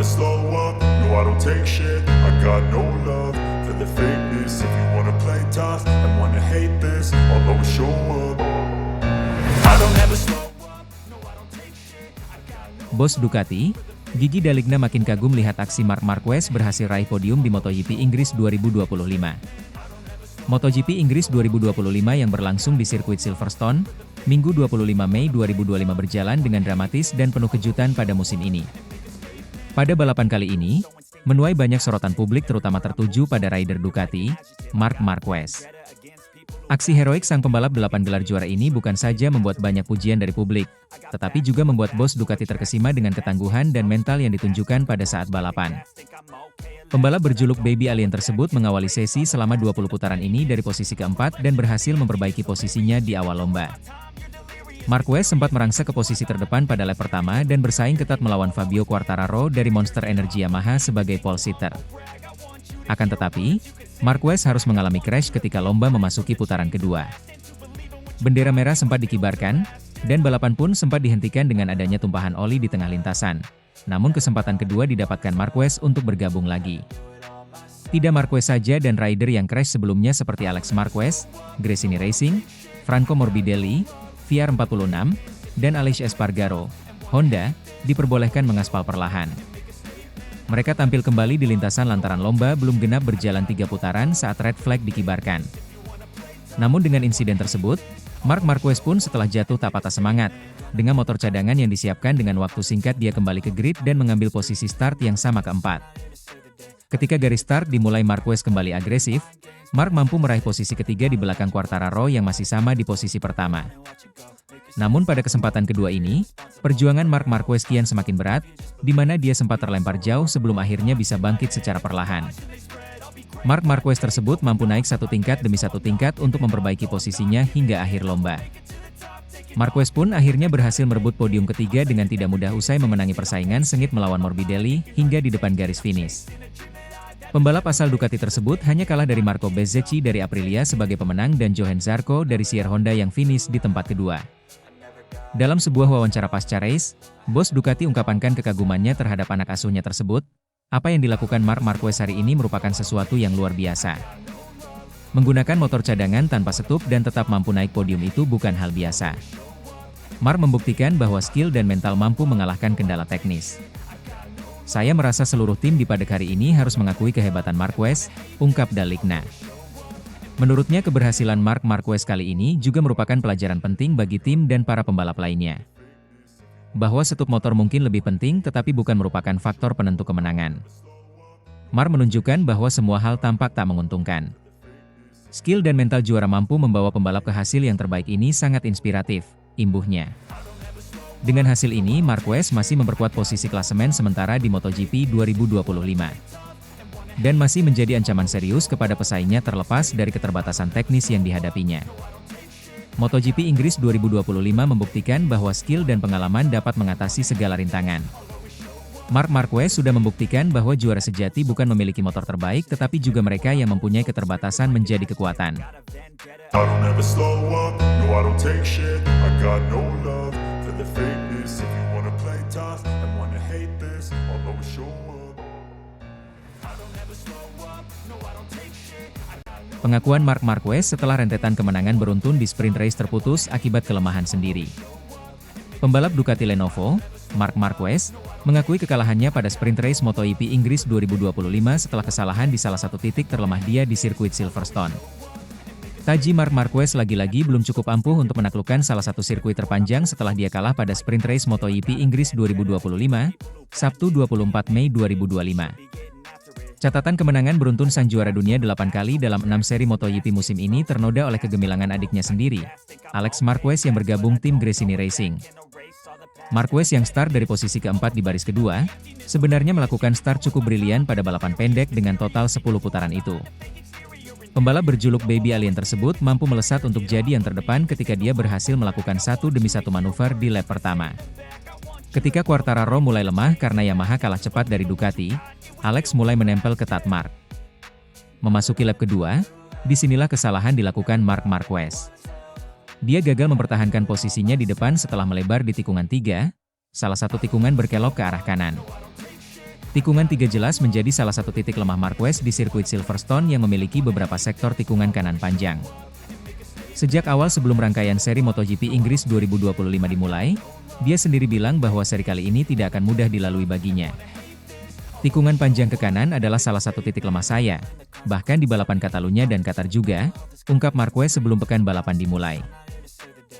slow up, no I don't take shit. I got no love for the fakeness. If you wanna play tough and wanna hate this, I'll always show up. I don't ever slow up, no I don't take shit. Bos Ducati, Gigi D'Aligna makin kagum lihat aksi Marc Marquez berhasil raih podium di MotoGP Inggris 2025. MotoGP Inggris 2025 yang berlangsung di sirkuit Silverstone, Minggu 25 Mei 2025 berjalan dengan dramatis dan penuh kejutan pada musim ini. Pada balapan kali ini, menuai banyak sorotan publik terutama tertuju pada rider Ducati, Marc Marquez. Aksi heroik sang pembalap 8 gelar juara ini bukan saja membuat banyak pujian dari publik, tetapi juga membuat bos Ducati terkesima dengan ketangguhan dan mental yang ditunjukkan pada saat balapan. Pembalap berjuluk Baby Alien tersebut mengawali sesi selama 20 putaran ini dari posisi keempat dan berhasil memperbaiki posisinya di awal lomba. Marquez sempat merangsek ke posisi terdepan pada lap pertama dan bersaing ketat melawan Fabio Quartararo dari Monster Energy Yamaha sebagai pole sitter. Akan tetapi, Marquez harus mengalami crash ketika lomba memasuki putaran kedua. Bendera merah sempat dikibarkan, dan balapan pun sempat dihentikan dengan adanya tumpahan oli di tengah lintasan. Namun kesempatan kedua didapatkan Marquez untuk bergabung lagi. Tidak Marquez saja dan rider yang crash sebelumnya seperti Alex Marquez, Gresini Racing, Franco Morbidelli, VR46, dan Aleix Espargaro, Honda, diperbolehkan mengaspal perlahan. Mereka tampil kembali di lintasan lantaran lomba belum genap berjalan 3 putaran saat red flag dikibarkan. Namun dengan insiden tersebut, Marc Marquez pun setelah jatuh tak patah semangat. Dengan motor cadangan yang disiapkan dengan waktu singkat dia kembali ke grid dan mengambil posisi start yang sama keempat. Ketika garis start dimulai Marquez kembali agresif, Marc mampu meraih posisi ketiga di belakang Quartararo yang masih sama di posisi pertama. Namun pada kesempatan kedua ini, perjuangan Marc Marquez kian semakin berat, di mana dia sempat terlempar jauh sebelum akhirnya bisa bangkit secara perlahan. Marc Marquez tersebut mampu naik satu tingkat demi satu tingkat untuk memperbaiki posisinya hingga akhir lomba. Marquez pun akhirnya berhasil merebut podium ketiga dengan tidak mudah usai memenangi persaingan sengit melawan Morbidelli hingga di depan garis finish. Pembalap asal Ducati tersebut hanya kalah dari Marco Bezzecchi dari Aprilia sebagai pemenang dan Johann Zarco dari Sierra Honda yang finish di tempat kedua. Dalam sebuah wawancara pasca race, bos Ducati ungkapkan kekagumannya terhadap anak asuhnya tersebut. Apa yang dilakukan Marc Marquez hari ini merupakan sesuatu yang luar biasa. Menggunakan motor cadangan tanpa setup dan tetap mampu naik podium itu bukan hal biasa. Marc membuktikan bahwa skill dan mental mampu mengalahkan kendala teknis. Saya merasa seluruh tim di paddock hari ini harus mengakui kehebatan Marquez, ungkap D'Aligna. Menurutnya keberhasilan Marc Marquez kali ini juga merupakan pelajaran penting bagi tim dan para pembalap lainnya. Bahwa setup motor mungkin lebih penting tetapi bukan merupakan faktor penentu kemenangan. Marc menunjukkan bahwa semua hal tampak tak menguntungkan. Skill dan mental juara mampu membawa pembalap ke hasil yang terbaik ini sangat inspiratif, imbuhnya. Dengan hasil ini Marquez masih memperkuat posisi klasemen sementara di MotoGP 2025. Dan masih menjadi ancaman serius kepada pesaingnya terlepas dari keterbatasan teknis yang dihadapinya. MotoGP Inggris 2025 membuktikan bahwa skill dan pengalaman dapat mengatasi segala rintangan. Marc Marquez sudah membuktikan bahwa juara sejati bukan memiliki motor terbaik tetapi juga mereka yang mempunyai keterbatasan menjadi kekuatan. I don't ever slow up, no I don't take shit. I got no love for the fakeness. If you wanna play tough and wanna hate this, I'll always show up. I don't ever slow up, no I don't take shit. Pengakuan Marc Marquez setelah rentetan kemenangan beruntun di sprint race terputus akibat kelemahan sendiri. Pembalap Ducati Lenovo, Marc Marquez, mengakui kekalahannya pada sprint race MotoGP Inggris 2025 setelah kesalahan di salah satu titik terlemah dia di sirkuit Silverstone. Taji Marc Marquez lagi-lagi belum cukup ampuh untuk menaklukkan salah satu sirkuit terpanjang setelah dia kalah pada sprint race MotoGP Inggris 2025, Sabtu 24 Mei 2025. Catatan kemenangan beruntun sang juara dunia 8 kali dalam 6 seri MotoGP musim ini ternoda oleh kegemilangan adiknya sendiri, Alex Marquez yang bergabung tim Gresini Racing. Marquez yang start dari posisi keempat di baris kedua, sebenarnya melakukan start cukup brilian pada balapan pendek dengan total 10 putaran itu. Pembalap berjuluk Baby Alien tersebut mampu melesat untuk jadi yang terdepan ketika dia berhasil melakukan satu demi satu manuver di lap pertama. Ketika Quartararo mulai lemah karena Yamaha kalah cepat dari Ducati, Alex mulai menempel ketat Marc. Memasuki lap kedua, disinilah kesalahan dilakukan Marc Marquez. Dia gagal mempertahankan posisinya di depan setelah melebar di tikungan 3, salah satu tikungan berkelok ke arah kanan. Tikungan 3 jelas menjadi salah satu titik lemah Marquez di sirkuit Silverstone yang memiliki beberapa sektor tikungan kanan panjang. Sejak awal sebelum rangkaian seri MotoGP Inggris 2025 dimulai, dia sendiri bilang bahwa seri kali ini tidak akan mudah dilalui baginya. Tikungan panjang ke kanan adalah salah satu titik lemah saya, bahkan di balapan Catalunya dan Qatar juga, ungkap Marquez sebelum pekan balapan dimulai.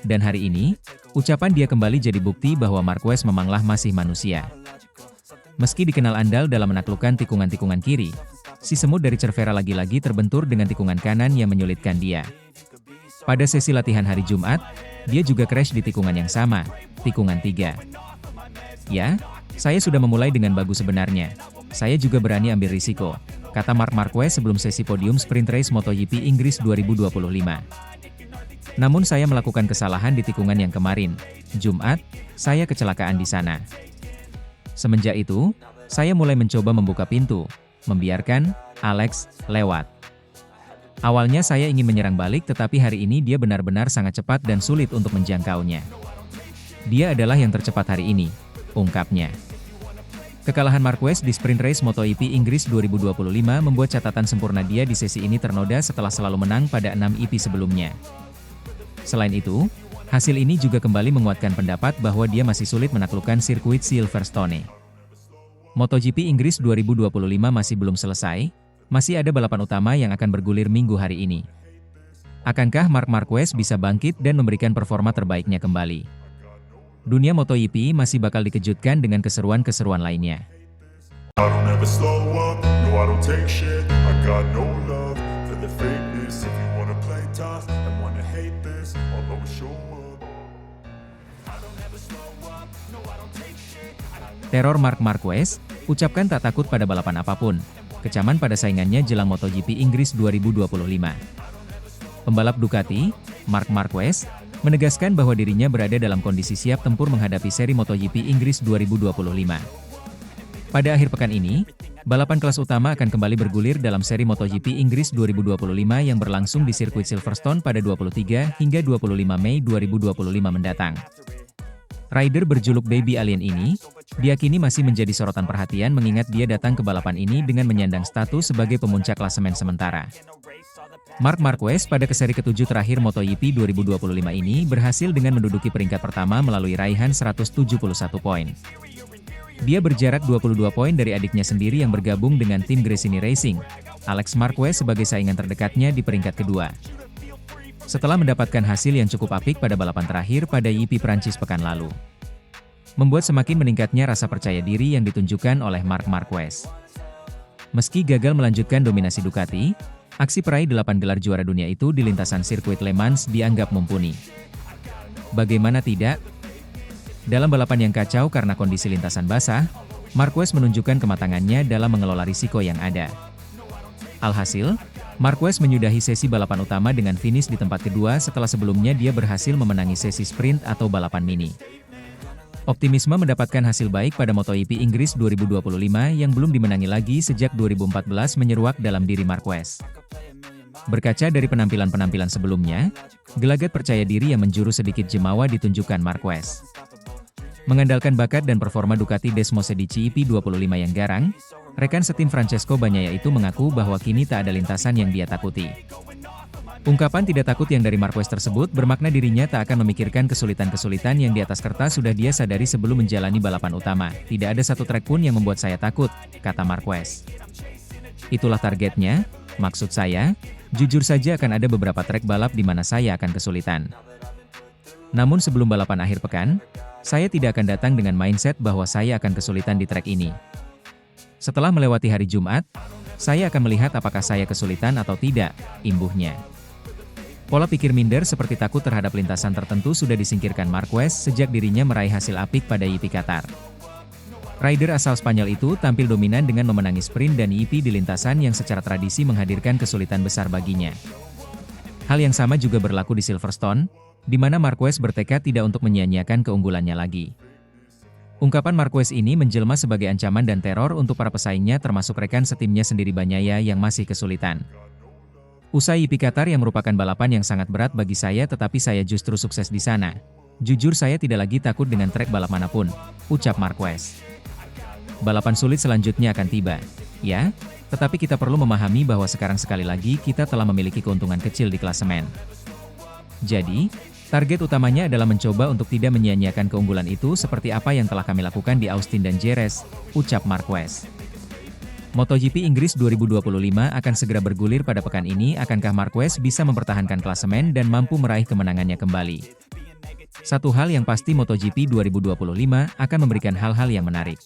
Dan hari ini, ucapan dia kembali jadi bukti bahwa Marquez memanglah masih manusia. Meski dikenal andal dalam menaklukkan tikungan-tikungan kiri, si semut dari Cervera lagi-lagi terbentur dengan tikungan kanan yang menyulitkan dia. Pada sesi latihan hari Jumat, dia juga crash di tikungan yang sama, tikungan 3. Ya, saya sudah memulai dengan bagus sebenarnya. Saya juga berani ambil risiko, kata Marc Marquez sebelum sesi podium sprint race MotoGP Inggris 2025. Namun saya melakukan kesalahan di tikungan yang kemarin, Jumat, saya kecelakaan di sana. Semenjak itu, saya mulai mencoba membuka pintu, membiarkan Alex lewat. Awalnya saya ingin menyerang balik tetapi hari ini dia benar-benar sangat cepat dan sulit untuk menjangkaunya. Dia adalah yang tercepat hari ini, ungkapnya. Kekalahan Marquez di sprint race MotoGP Inggris 2025 membuat catatan sempurna dia di sesi ini ternoda setelah selalu menang pada 6 EP sebelumnya. Selain itu, hasil ini juga kembali menguatkan pendapat bahwa dia masih sulit menaklukkan sirkuit Silverstone. MotoGP Inggris 2025 masih belum selesai. Masih ada balapan utama yang akan bergulir minggu hari ini. Akankah Marc Marquez bisa bangkit dan memberikan performa terbaiknya kembali? Dunia MotoGP masih bakal dikejutkan dengan keseruan-keseruan lainnya. I don't ever slow up, no I don't take shit. I got no love for the fakeness. If you wanna play tough and wanna hate this, I'll always show up. I don't ever slow up, no I don't take shit. Teror Marc Marquez, ucapkan tak takut pada balapan apapun. Kecaman pada saingannya jelang MotoGP Inggris 2025. Pembalap Ducati, Marc Marquez, menegaskan bahwa dirinya berada dalam kondisi siap tempur menghadapi seri MotoGP Inggris 2025. Pada akhir pekan ini, balapan kelas utama akan kembali bergulir dalam seri MotoGP Inggris 2025 yang berlangsung di sirkuit Silverstone pada 23 hingga 25 Mei 2025 mendatang. Rider berjuluk Baby Alien ini, diyakini masih menjadi sorotan perhatian mengingat dia datang ke balapan ini dengan menyandang status sebagai pemuncak klasemen sementara. Marc Marquez pada seri ke-7 terakhir MotoGP 2025 ini berhasil dengan menduduki peringkat pertama melalui raihan 171 poin. Dia berjarak 22 poin dari adiknya sendiri yang bergabung dengan tim Gresini Racing, Alex Marquez sebagai saingan terdekatnya di peringkat kedua. Setelah mendapatkan hasil yang cukup apik pada balapan terakhir pada GP Prancis pekan lalu. Membuat semakin meningkatnya rasa percaya diri yang ditunjukkan oleh Marc Marquez. Meski gagal melanjutkan dominasi Ducati, aksi peraih 8 gelar juara dunia itu di lintasan sirkuit Le Mans dianggap mumpuni. Bagaimana tidak? Dalam balapan yang kacau karena kondisi lintasan basah, Marquez menunjukkan kematangannya dalam mengelola risiko yang ada. Alhasil, Marquez menyudahi sesi balapan utama dengan finish di tempat kedua setelah sebelumnya dia berhasil memenangi sesi sprint atau balapan mini. Optimisme mendapatkan hasil baik pada MotoGP Inggris 2025 yang belum dimenangi lagi sejak 2014 menyeruak dalam diri Marquez. Berkaca dari penampilan-penampilan sebelumnya, gelagat percaya diri yang menjuru sedikit jemawa ditunjukkan Marquez. Mengandalkan bakat dan performa Ducati Desmose di GP25 yang garang, rekan setim Francesco Bagnaia itu mengaku bahwa kini tak ada lintasan yang dia takuti. Ungkapan tidak takut yang dari Marquez tersebut bermakna dirinya tak akan memikirkan kesulitan-kesulitan yang di atas kertas sudah dia sadari sebelum menjalani balapan utama. Tidak ada satu trek pun yang membuat saya takut, kata Marquez. Itulah targetnya, maksud saya, jujur saja akan ada beberapa trek balap di mana saya akan kesulitan. Namun sebelum balapan akhir pekan, saya tidak akan datang dengan mindset bahwa saya akan kesulitan di trek ini. Setelah melewati hari Jumat, saya akan melihat apakah saya kesulitan atau tidak, imbuhnya. Pola pikir minder seperti takut terhadap lintasan tertentu sudah disingkirkan Marquez sejak dirinya meraih hasil apik pada GP Qatar. Rider asal Spanyol itu tampil dominan dengan memenangi sprint dan GP di lintasan yang secara tradisi menghadirkan kesulitan besar baginya. Hal yang sama juga berlaku di Silverstone, di mana Marquez bertekad tidak untuk menyia-nyiakan keunggulannya lagi. Ungkapan Marquez ini menjelma sebagai ancaman dan teror untuk para pesaingnya termasuk rekan setimnya sendiri Bagnaia yang masih kesulitan. Usai GP Qatar yang merupakan balapan yang sangat berat bagi saya tetapi saya justru sukses di sana. Jujur saya tidak lagi takut dengan trek balap manapun, ucap Marquez. Balapan sulit selanjutnya akan tiba. Ya, tetapi kita perlu memahami bahwa sekarang sekali lagi kita telah memiliki keuntungan kecil di klasemen. Jadi, target utamanya adalah mencoba untuk tidak menyia-nyiakan keunggulan itu seperti apa yang telah kami lakukan di Austin dan Jerez, ucap Marquez. MotoGP Inggris 2025 akan segera bergulir pada pekan ini. Akankah Marquez bisa mempertahankan klasemen dan mampu meraih kemenangannya kembali? Satu hal yang pasti, MotoGP 2025 akan memberikan hal-hal yang menarik.